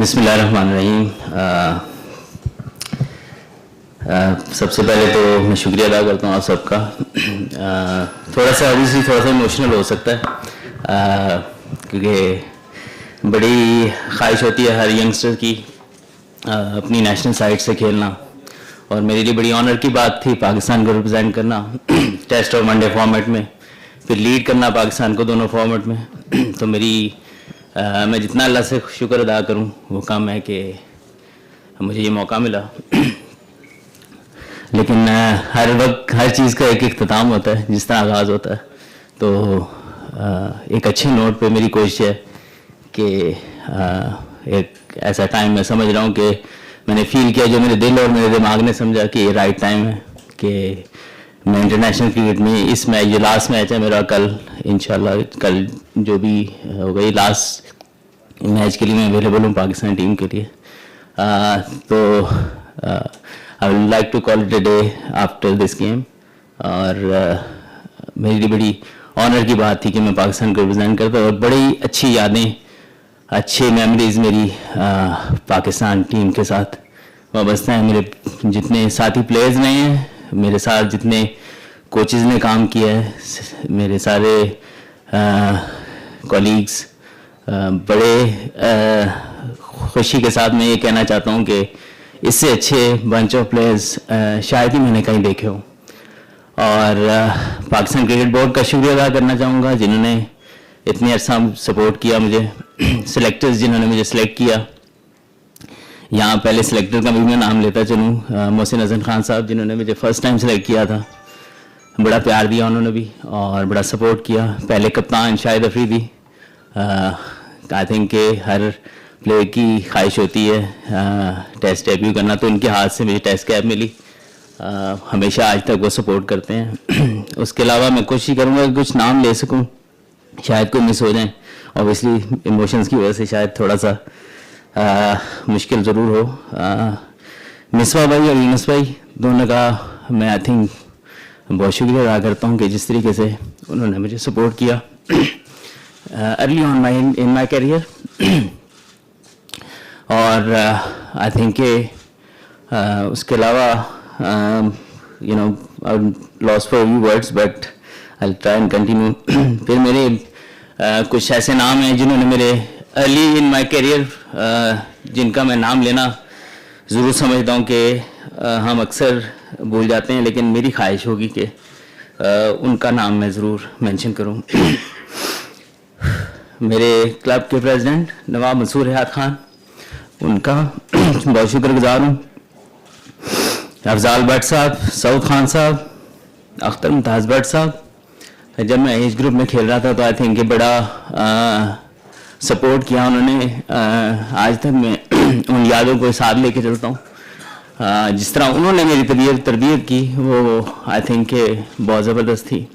बिस्मिल्लाहिर्रहमानिर्रहीम। सबसे पहले तो मैं शुक्रिया अदा करता हूँ आप सबका। थोड़ा सा इमोशनल हो सकता है क्योंकि बड़ी ख्वाहिश होती है हर यंगस्टर की अपनी नेशनल साइड से खेलना, और मेरे लिए बड़ी ऑनर की बात थी पाकिस्तान को रिप्रेजेंट करना टेस्ट और वनडे फॉर्मेट में, फिर लीड करना पाकिस्तान को दोनों फॉर्मेट में। तो मैं जितना अल्लाह से शुक्र अदा करूं वो कम है कि मुझे ये मौका मिला। लेकिन हर वक्त हर चीज़ का एक इख्तिताम होता है, जिस तरह आगाज़ होता है। तो एक अच्छे नोट पे मेरी कोशिश है कि एक ऐसा टाइम मैं समझ रहा हूँ कि मैंने फील किया, जो मेरे दिल और मेरे दिमाग ने समझा कि ये राइट टाइम है कि मैं इंटरनेशनल क्रिकेट में इस मैच, जो लास्ट मैच है मेरा कल, इंशाल्लाह कल जो भी होगा, ये लास्ट मैच के लिए मैं अवेलेबल हूँ पाकिस्तान टीम के लिए। तो I would like to call it a day after this game, और मेरे लिए बड़ी ऑनर की बात थी कि मैं पाकिस्तान को रिप्रेजेंट करता हूँ, और बड़ी अच्छी यादें, अच्छी मेमोरीज मेरी पाकिस्तान टीम के साथ वाबस्ता हैं। मेरे जितने साथी प्लेयर्स रहे हैं, मेरे साथ जितने कोचेस ने काम किया है, मेरे सारे कॉलीग्स, बड़े खुशी के साथ मैं ये कहना चाहता हूँ कि इससे अच्छे बंच ऑफ प्लेयर्स शायद ही मैंने कहीं देखे हो। और पाकिस्तान क्रिकेट बोर्ड का शुक्रिया अदा करना चाहूँगा जिन्होंने इतनी अर्सा सपोर्ट किया मुझे, सिलेक्टर्स जिन्होंने मुझे सिलेक्ट किया। यहाँ पहले सिलेक्टर का भी मैं नाम लेता चलूँ, मोहसिन हसन खान साहब जिन्होंने मुझे फ़र्स्ट टाइम सेलेक्ट किया था, बड़ा प्यार दिया उन्होंने भी और बड़ा सपोर्ट किया। पहले कप्तान शाहिद अफरीदी, आई थिंक के हर प्लेयर की ख्वाहिश होती है टेस्ट डेब्यू करना, तो उनके हाथ से मुझे टेस्ट कैप मिली। हमेशा आज तक वो सपोर्ट करते हैं। उसके अलावा मैं कोशिश करूँगा कि कुछ नाम ले सकूँ, शायद कोई मिस हो जाए, ऑब्वियसली इमोशंस की वजह से शायद थोड़ा सा मुश्किल ज़रूर हो। मिसबा भाई और यूनुस भाई दोनों का मैं आई थिंक बहुत शुक्रिया अदा करता हूँ कि जिस तरीके से उन्होंने मुझे सपोर्ट किया early on in my career. और आई थिंक के उसके अलावा you know I lost for you words but I try and continue. फिर मेरे कुछ ऐसे नाम हैं जिन्होंने मेरे अर्ली इन माई करियर, जिनका मैं नाम लेना ज़रूर समझता हूँ कि हम अक्सर भूल जाते हैं, लेकिन मेरी ख्वाहिश होगी कि उनका नाम मैं ज़रूर मेंशन करूँ। मेरे क्लब के प्रेसिडेंट नवाब मंसूर हयात खान, उनका बहुत शुक्रगुजार हूँ। अफजाल भट्ट साहब, सऊद खान साहब, अख्तर मुमताज़ भट्ट साहब, जब मैं एज ग्रुप में खेल रहा था तो आई थिंक बड़ा सपोर्ट किया उन्होंने। आज तक मैं उन यादों को साथ लेके चलता हूँ। जिस तरह उन्होंने मेरी तरबियत की वो आई थिंक बहुत ज़बरदस्त थी।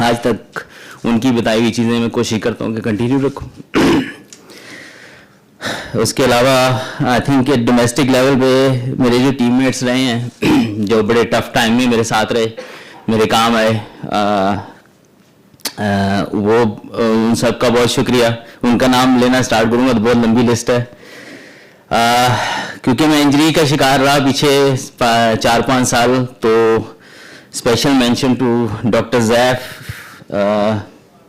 आज तक उनकी बताई हुई चीज़ें मैं कोशिश करता हूँ कि कंटिन्यू रखूँ। उसके अलावा आई थिंक डोमेस्टिक लेवल पे मेरे जो टीममेट्स रहे हैं, जो बड़े टफ टाइम में मेरे साथ रहे, मेरे काम आए, वो उन सब का बहुत शुक्रिया। उनका नाम लेना स्टार्ट करूँगा तो बहुत लंबी लिस्ट है, क्योंकि मैं इंजरी का शिकार रहा पीछे 4-5 साल। तो स्पेशल मेंशन टू डॉक्टर जैफ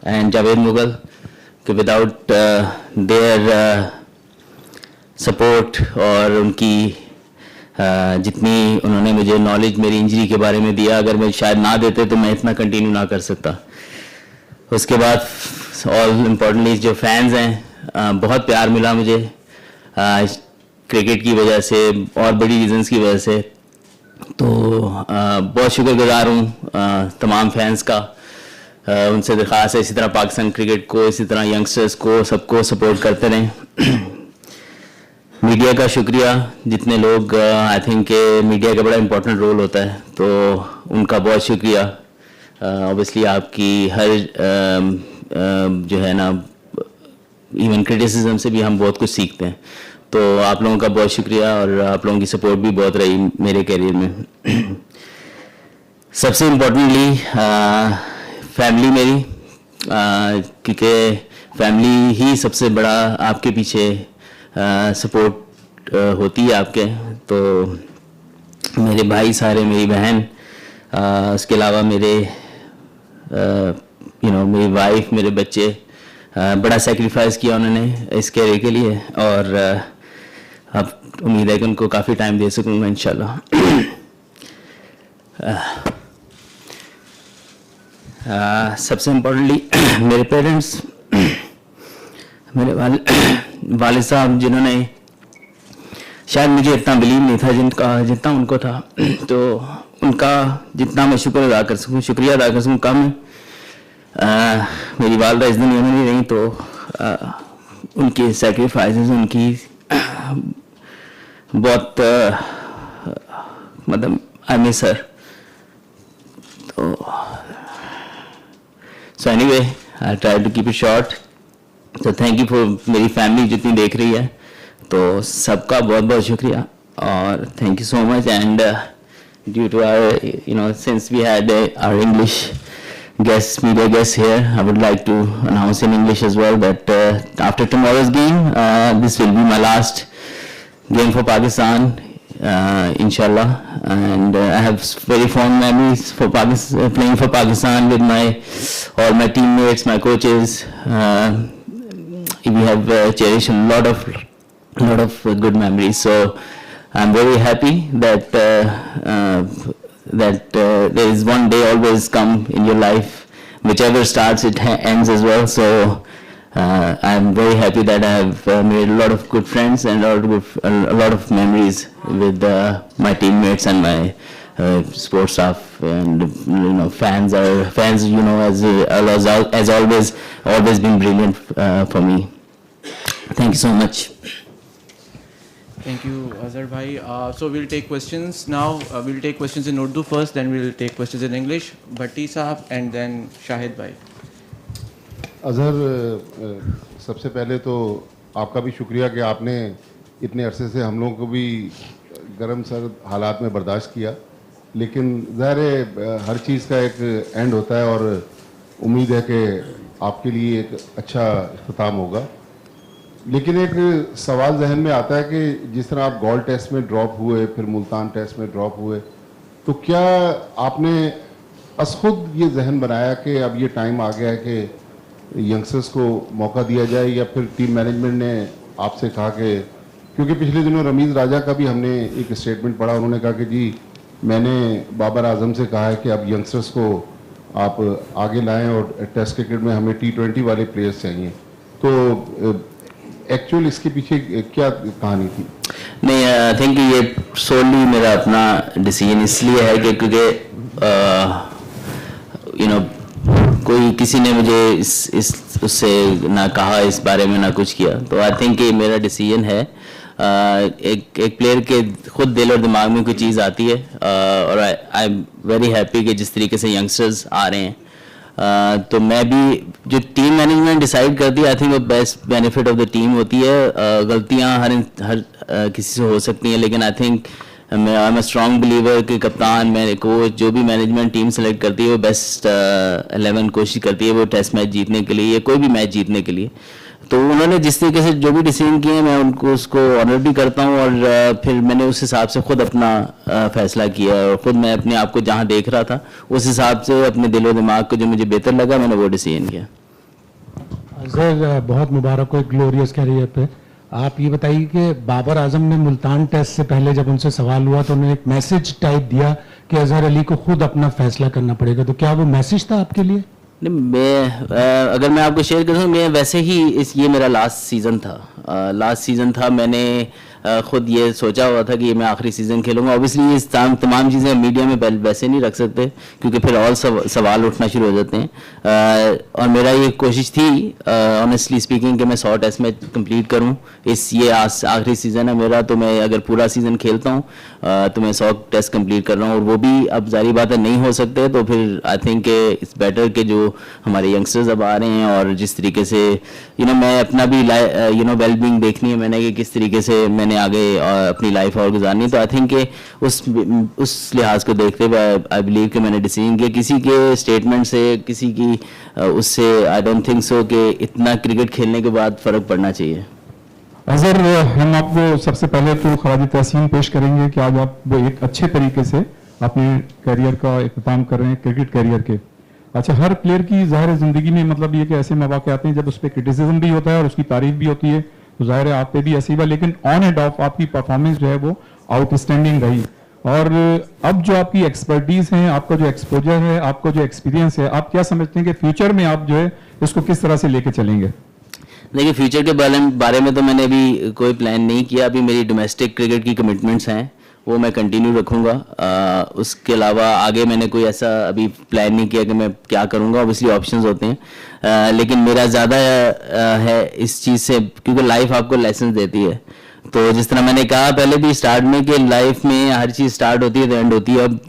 एंड जावेद मुगल कि विदाउट देयर सपोर्ट और उनकी जितनी उन्होंने मुझे नॉलेज मेरी इंजरी के बारे में दिया, अगर मैं शायद ना देते तो मैं इतना कंटिन्यू ना कर सकता। उसके बाद ऑल इम्पोर्टेंटली जो फैंस हैं, बहुत प्यार मिला मुझे क्रिकेट की वजह से और बड़ी रीजंस की वजह से। तो बहुत शुक्रगुजार हूँ तमाम फैंस का। उनसे दरख्वास्त है इसी तरह पाकिस्तान क्रिकेट को, इसी तरह यंगस्टर्स को, सबको सपोर्ट करते रहें। मीडिया का शुक्रिया, जितने लोग आई थिंक मीडिया का बड़ा इम्पोर्टेंट रोल होता है, तो उनका बहुत शुक्रिया। ऑब्वियसली आपकी हर जो है ना, इवन क्रिटिसिज्म से भी हम बहुत कुछ सीखते हैं, तो आप लोगों का बहुत शुक्रिया, और आप लोगों की सपोर्ट भी बहुत रही मेरे करियर में। सबसे इम्पोर्टेंटली फैमिली मेरी, क्योंकि फैमिली ही सबसे बड़ा आपके पीछे सपोर्ट होती है आपके। तो मेरे भाई सारे, मेरी बहन, उसके अलावा मेरे मेरी वाइफ, मेरे बच्चे, बड़ा सेक्रीफाइस किया उन्होंने इस कैरियर के लिए, और अब उम्मीद है कि उनको काफ़ी टाइम दे सकूँगा इंशाल्लाह। सबसे इम्पोर्टेंटली मेरे पेरेंट्स, मेरे वालिद साहब, जिन्होंने शायद मुझे इतना बिलीव नहीं था जितना उनको था, तो उनका जितना मैं शुक्रिया अदा कर सकूँ कम है। मेरी वालदा इस दुनिया में नहीं रही, तो उनकी सेक्रीफाइसेस, उनकी बहुत मतलब आई मिस हर। तो so anyway, I try to keep it short. तो थैंक यू फॉर मेरी फैमिली जितनी देख रही है, तो सबका बहुत बहुत शुक्रिया, और thank you so much. And due to our since we had our English media guests here, I would like to announce in English as well that after tomorrow's game, this will be my last game for Pakistan, inshallah, and I have very fond memories for playing for Pakistan with all my teammates, my coaches. We have cherished a lot of good memories, so I'm very happy that there is one day always come in your life, whichever starts it ends as well. So I'm very happy that I have made a lot of good friends and a lot of memories with my teammates and my sports staff, and fans, as always been brilliant for me. Thank you so much. Thank you, Azhar bhai. So we'll take questions now. We'll take questions in Urdu first, then we'll take questions in English. Bhatti Sahab and then Shahid bhai. Azhar, सबसे पहले तो आपका भी शुक्रिया कि आपने इतने अरसे से हम लोगों को भी गर्म सर्द हालात में बर्दाश्त किया, लेकिन ज़ाहिर है हर चीज़ का एक एंड होता है, और उम्मीद है कि आपके लिए एक अच्छा इख्तिताम होगा। लेकिन एक सवाल जहन में आता है कि जिस तरह आप गॉल टेस्ट में ड्रॉप हुए, फिर मुल्तान टेस्ट में ड्रॉप हुए, तो क्या आपने खुद ये जहन बनाया कि अब ये टाइम आ गया है कि यंगस्टर्स को मौका दिया जाए, या फिर टीम मैनेजमेंट ने आपसे कहा कि, क्योंकि पिछले दिनों रमीज़ राजा का भी हमने एक स्टेटमेंट पढ़ा, उन्होंने कहा कि जी मैंने बाबर आजम से कहा है कि अब यंगस्टर्स को आप आगे लाएं और टेस्ट क्रिकेट में हमें T20 वाले प्लेयर्स चाहिए। तो एक्चुअल इसके पीछे क्या कहानी थी? नहीं, आई थिंक ये सोली मेरा अपना डिसीजन इसलिए है कि क्योंकि कोई किसी ने मुझे उससे ना कहा इस बारे में, ना कुछ किया। तो आई थिंक ये मेरा डिसीजन है। एक प्लेयर के खुद दिल और दिमाग में कोई चीज़ आती है, और आई एम वेरी हैप्पी कि जिस तरीके से यंगस्टर्स आ रहे हैं, तो मैं भी, जो टीम मैनेजमेंट डिसाइड करती है, आई थिंक वो best benefit of the team होती है। गलतियां हर किसी से हो सकती हैं, लेकिन I think I am a strong believer कि कप्तान, मेरे कोच, जो भी मैनेजमेंट टीम सेलेक्ट करती है, वो बेस्ट 11 कोशिश करती है वो टेस्ट मैच जीतने के लिए या कोई भी मैच जीतने के लिए। तो उन्होंने जिस तरीके से जो भी डिसीजन किए, मैं उनको उसको ऑनर भी करता हूँ, और फिर मैंने उस हिसाब से खुद अपना फैसला किया, और खुद मैं अपने आप को जहाँ देख रहा था उस हिसाब से अपने दिलो दिमाग को जो मुझे बेहतर लगा, मैंने वो डिसीजन किया। सर, बहुत मुबारक हो एक ग्लोरियस कैरियर पे। आप ये बताइए कि बाबर आजम ने मुल्तान टेस्ट से पहले जब उनसे सवाल हुआ तो उन्होंने एक मैसेज टाइप दिया कि अजहर अली को खुद अपना फैसला करना पड़ेगा, तो क्या वो मैसेज था आपके लिए? नहीं, मैं अगर मैं आपको शेयर करूँ, मैं वैसे ही ये मेरा लास्ट सीज़न था। मैंने खुद ये सोचा हुआ था कि ये मैं आखिरी सीज़न खेलूंगा। ऑब्वियसली ये तमाम चीज़ें मीडिया में वैसे नहीं रख सकते, क्योंकि फिर और सवाल उठना शुरू हो जाते हैं। और मेरा ये कोशिश थी ऑनेस्टली स्पीकिंग कि मैं 100 टेस्ट मैच कंप्लीट करूं। ये आखिरी सीज़न है मेरा, तो मैं अगर पूरा सीज़न खेलता हूं तो मैं 100 टेस्ट कंप्लीट कर रहा हूं, और वो भी अब जारी बात है नहीं हो सकते। तो फिर आई थिंक इट्स बेटर कि जो हमारे यंगस्टर्स अब आ रहे हैं, और जिस तरीके से मैं अपना भी वेलबींग देखनी है मैंने, कि किस तरीके से मैंने आगे अपनी लाइफ और गुजारनी। तो आई थिंक उस लिहाज को देखते हुए आई बिलीव कि मैंने डिसीजन किया। किसी के स्टेटमेंट से, किसी की उससे आई डोंट थिंक सो कि इतना क्रिकेट खेलने के बाद फ़र्क पड़ना चाहिए। अजहर, हम आपको सबसे पहले तो खराज तहसीन पेश करेंगे कि आज आप वो एक अच्छे तरीके से अपने करियर का इख्तिताम कर रहे हैं, क्रिकेट करियर के। अच्छा, हर प्लेयर की ज़ाहिर है ज़िंदगी में मतलब ये कि ऐसे मौके आते हैं जब उस पर क्रिटिसिज्म भी होता है और उसकी तारीफ भी होती है, तो ज़ाहिर है आप पे भी ऐसी हुआ, लेकिन ऑन एंड ऑफ आपकी परफॉर्मेंस जो है वो आउटस्टैंडिंग रही। और अब जो आपकी एक्सपर्टीज है, आपका जो एक्सपोजर है, आपका जो एक्सपीरियंस है, आप क्या समझते हैं कि फ्यूचर में आप जो है इसको किस तरह से लेके चलेंगे? देखिए, फ्यूचर के बारे में तो मैंने अभी कोई प्लान नहीं किया। अभी मेरी डोमेस्टिक क्रिकेट की कमिटमेंट्स हैं, वो मैं कंटिन्यू रखूँगा। उसके अलावा आगे मैंने कोई ऐसा अभी प्लान नहीं किया कि मैं क्या करूँगा। ऑब्वियसली ऑप्शंस होते हैं, लेकिन मेरा ज़्यादा है इस चीज़ से, क्योंकि लाइफ आपको लेसन देती है। तो जिस तरह मैंने कहा पहले भी स्टार्ट में कि लाइफ में हर चीज़ स्टार्ट होती है तो एंड होती है। अब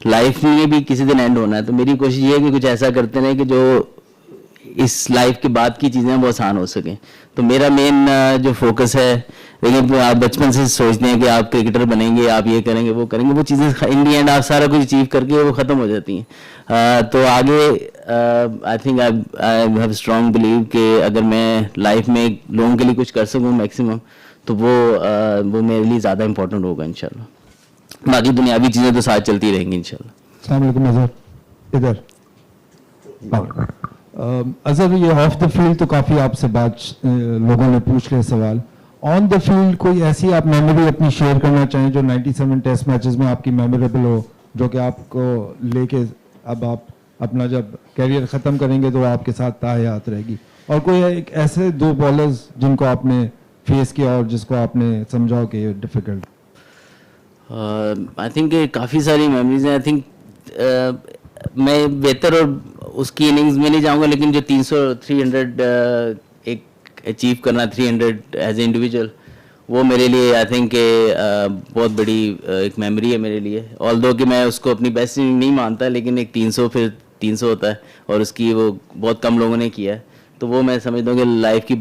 लाइफ में भी किसी दिन एंड होना है, तो मेरी कोशिश ये है कि कुछ ऐसा करते रहें कि जो इस लाइफ के बाद की चीज़ें वो आसान हो सकें। तो मेरा मेन जो फोकस है, लेकिन आप बचपन से सोचते हैं कि आप क्रिकेटर बनेंगे, आप ये करेंगे वो करेंगे, वो चीज़ें इन दी एंड आप सारा कुछ अचीव करके वो ख़त्म हो जाती हैं। तो आगे I think I have strong believe कि अगर मैं लाइफ में लोगों के लिए कुछ कर सकूँ मैक्सिमम, तो वो मेरे लिए ज़्यादा इंपॉर्टेंट होगा इंशाल्लाह। बाकी दुनियावी चीज़ें तो साथ चलती रहेंगी इंशाल्लाह। अस्सलाम वालेकुम अजहर, इधर। अजहर, ये ऑफ द फील्ड तो काफ़ी आपसे बात लोगों ने पूछ रहे सवाल, ऑन द फील्ड कोई ऐसी आप मेमोरी अपनी शेयर करना चाहें जो 97 टेस्ट मैचेस में आपकी मेमोरेबल हो, जो कि आपको लेके अब आप अपना जब कैरियर ख़त्म करेंगे तो आपके साथ ताहयात रहेगी, और कोई एक ऐसे दो बॉलर्स जिनको आपने फेस किया और जिसको आपने समझा हो कि ये डिफ़िकल्ट? आई थिंक काफ़ी सारी मेमोरीज हैं। आई थिंक मैं बेहतर और उसकी इनिंग्स में नहीं जाऊंगा, लेकिन जो 300 एक अचीव करना 300 एज ए इंडिविजुअल, वो मेरे लिए आई थिंक बहुत बड़ी एक मेमोरी है मेरे लिए। ऑल्दो कि मैं उसको अपनी बेस्ट इनिंग नहीं मानता, लेकिन एक 300 फिर 300 होता है और उसकी वो बहुत कम लोगों ने किया है, तो वो मैं समझता हूँ कि लाइफ की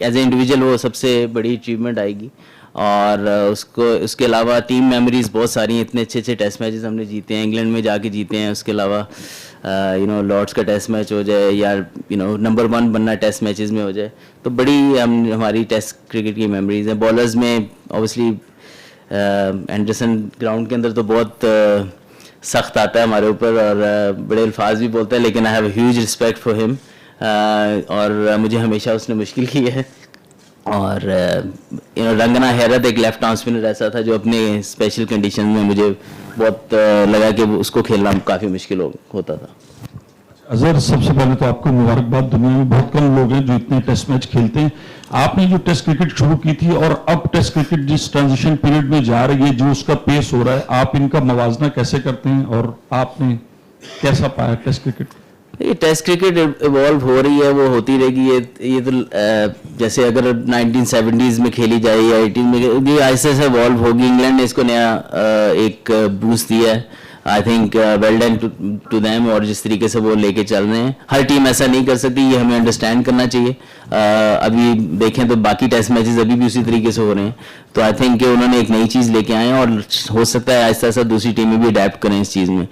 एज ए इंडिविजुअल वो सबसे बड़ी अचीवमेंट आएगी। और उसके अलावा टीम मेमोरीज बहुत सारी हैं। इतने अच्छे अच्छे टेस्ट मैचेस हमने जीते हैं, इंग्लैंड में जाके जीते हैं। उसके अलावा लॉर्ड्स का टेस्ट मैच हो जाए या नंबर 1 बनना टेस्ट मैचेस में हो जाए, तो बड़ी हमारी टेस्ट क्रिकेट की मेमोरीज हैं। बॉलर्स में ऑब्वियसली एंडरसन ग्राउंड के अंदर तो बहुत सख्त आता है हमारे ऊपर और बड़े अल्फाज भी बोलता है, लेकिन I have huge respect for him. और मुझे हमेशा उसने मुश्किल की है। और रंगना हैरत एक लेफ्ट आर्म स्पिनर ऐसा था जो अपने स्पेशल कंडीशन में मुझे बहुत लगा कि उसको खेलना काफ़ी मुश्किल होता था। अजहर, सबसे पहले तो आपको मुबारकबाद। दुनिया में बहुत कम लोग हैं जो इतने टेस्ट मैच खेलते हैं। आपने जो टेस्ट क्रिकेट शुरू की थी और अब टेस्ट क्रिकेट जिस ट्रांजिशन पीरियड में जा रही है, जो उसका पेस हो रहा है, आप इनका मवाजना कैसे करते हैं और आपने कैसा पाया टेस्ट क्रिकेट? ये टेस्ट क्रिकेट इवॉल्व हो रही है, वो होती रहेगी। ये तो जैसे अगर 1970s में खेली जाए या 18 में, ये ऐसे ऐसे इवॉल्व होगी। इंग्लैंड ने इसको नया एक बूस्ट दिया है। I think well done to them, और जिस तरीके से वो लेके चल रहे हैं, हर टीम ऐसा नहीं कर सकती, ये हमें अंडरस्टैंड करना चाहिए। अभी देखें तो बाकी टेस्ट मैचेस अभी भी उसी तरीके से हो रहे हैं, तो आई थिंक उन्होंने एक नई चीज़ लेके आए हैं और हो सकता है आहिस्ता आहिस्ता दूसरी टीमें भी अडेप्ट करें इस चीज़ में।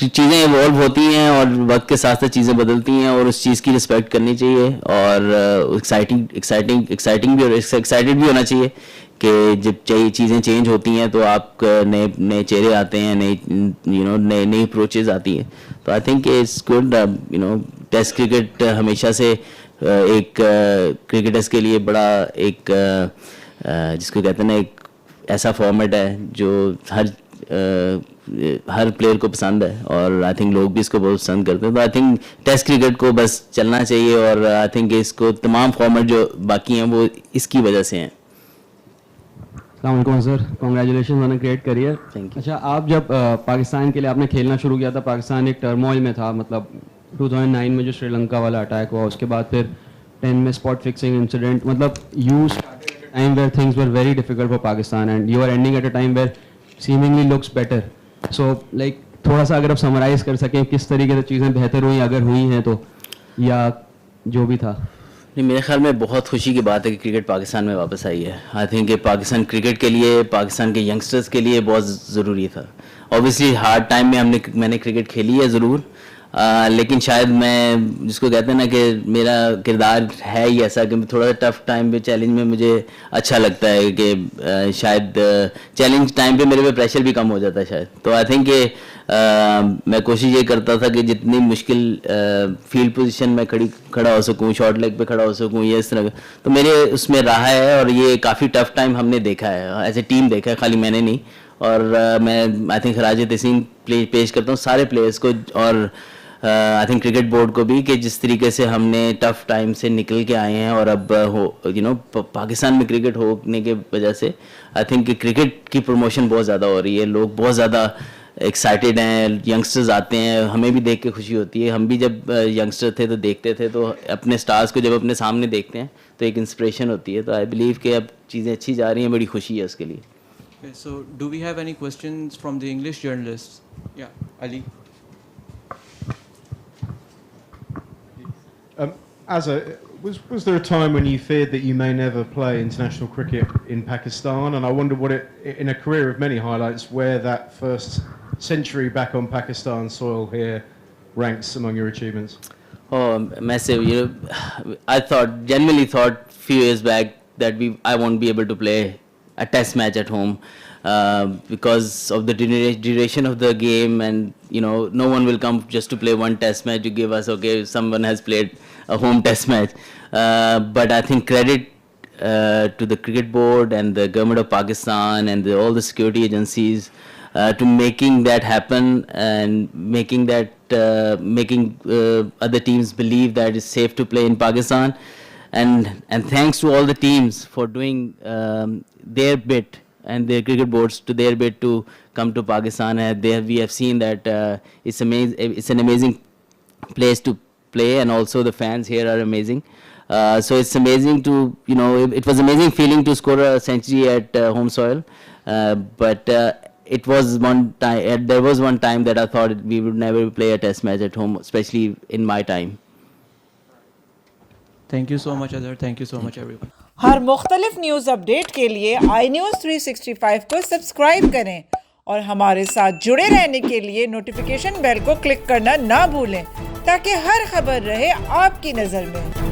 चीज़ें इवॉल्व होती हैं और वक्त के साथ साथ चीज़ें बदलती हैं और उस चीज़ की रिस्पेक्ट करनी चाहिए और एक्साइटेड भी होना चाहिए कि जब चीज़ें चेंज होती हैं तो आप नए चेहरे आते हैं, नई अप्रोचेज आती हैं। तो I think it's good. Test cricket हमेशा से एक क्रिकेटर्स के लिए बड़ा एक जिसको कहते हैं ना, एक ऐसा फॉर्मेट है जो हर प्लेयर को पसंद है और आई थिंक लोग भी इसको बहुत पसंद करते हैं। तो आई थिंक टेस्ट क्रिकेट को बस चलना चाहिए और आई थिंक इसको तमाम फॉर्मेट जो बाकी हैं वो इसकी वजह से हैं। अस्सलाम वालेकुम sir, congratulation on a great career. Thank you. अच्छा, आप जब पाकिस्तान के लिए आपने खेलना शुरू किया था, पाकिस्तान एक टर्मोइल में था, मतलब 2009 में जो श्रीलंका वाला अटैक हुआ, उसके बाद फिर 10 में स्पॉट फिक्सिंग इंसिडेंट, मतलब you started at a time where things were very difficult for Pakistan and you are ending at a time where seemingly looks better. So like थोड़ा सा अगर आप समराइज कर सकें किस तरीके से चीज़ें बेहतर हुई, अगर हुई हैं तो, या जो भी था। नहीं, मेरे ख्याल में बहुत खुशी की बात है कि क्रिकेट पाकिस्तान में वापस आई है। आई थिंक पाकिस्तान क्रिकेट के लिए, पाकिस्तान के यंगस्टर्स के लिए बहुत ज़रूरी था। ऑब्वियसली हार्ड टाइम में मैंने क्रिकेट खेली है ज़रूर, लेकिन शायद मैं जिसको कहते हैं ना कि मेरा किरदार है ही ऐसा कि थोड़ा सा टफ टाइम पे चैलेंज में मुझे अच्छा लगता है कि शायद चैलेंज टाइम पे मेरे पे प्रेशर भी कम हो जाता है शायद। तो आई थिंक कि मैं कोशिश ये करता था कि जितनी मुश्किल फील्ड पोजीशन में खड़ा हो सकूं, शॉर्ट लेग पे खड़ा हो सकूं, ये इस तरह का तो मेरे उसमें रहा है। और ये काफ़ी टफ टाइम हमने देखा है, एज ए टीम देखा है, खाली मैंने नहीं। और मैं आई थिंक खराज तहसीन पेश करता हूँ सारे प्लेयर्स को और आई थिंक क्रिकेट बोर्ड को भी कि जिस तरीके से हमने टफ टाइम से निकल के आए हैं और अब पाकिस्तान में क्रिकेट होने के वजह से आई थिंक क्रिकेट की प्रमोशन बहुत ज़्यादा हो रही है, लोग बहुत ज़्यादा एक्साइटेड हैं, यंगस्टर्स आते हैं, हमें भी देख के खुशी होती है। हम भी जब यंगस्टर थे तो देखते थे, तो अपने स्टार्स को जब अपने सामने देखते हैं तो एक इंस्पिरेशन होती है। तो आई बिलीव कि अब चीज़ें अच्छी जा रही हैं, बड़ी खुशी है उसके लिए। Okay, so do we have any questions from the English journalists? Yeah, Ali. Was there a time when you feared that you may never play international cricket in Pakistan? And I wonder what in a career of many highlights, where that first century back on Pakistan soil here ranks among your achievements? Oh, massive! I genuinely thought few years back that I won't be able to play a test match at home because of the duration of the game, and no one will come just to play one test match to give us someone has played a home test match. But I think credit to the cricket board and the government of Pakistan and all the security agencies to making that happen and making other teams believe that it's safe to play in Pakistan. And thanks to all the teams for doing their bit and their cricket boards to their bit to come to Pakistan. We have seen that it's an amazing place to play, and also the fans here are amazing. So it's amazing to it was amazing feeling to score a century at home soil. But it was there was one time that I thought we would never play a test match at home, especially in my time. Thank you so much, Azhar. Thank you so much, everyone. हर मुख्तलिफ news update के लिए iNews 365 को subscribe करें और हमारे साथ जुड़े रहने के लिए नोटिफिकेशन बेल को क्लिक करना ना भूलें ताकि हर खबर रहे आपकी नज़र में।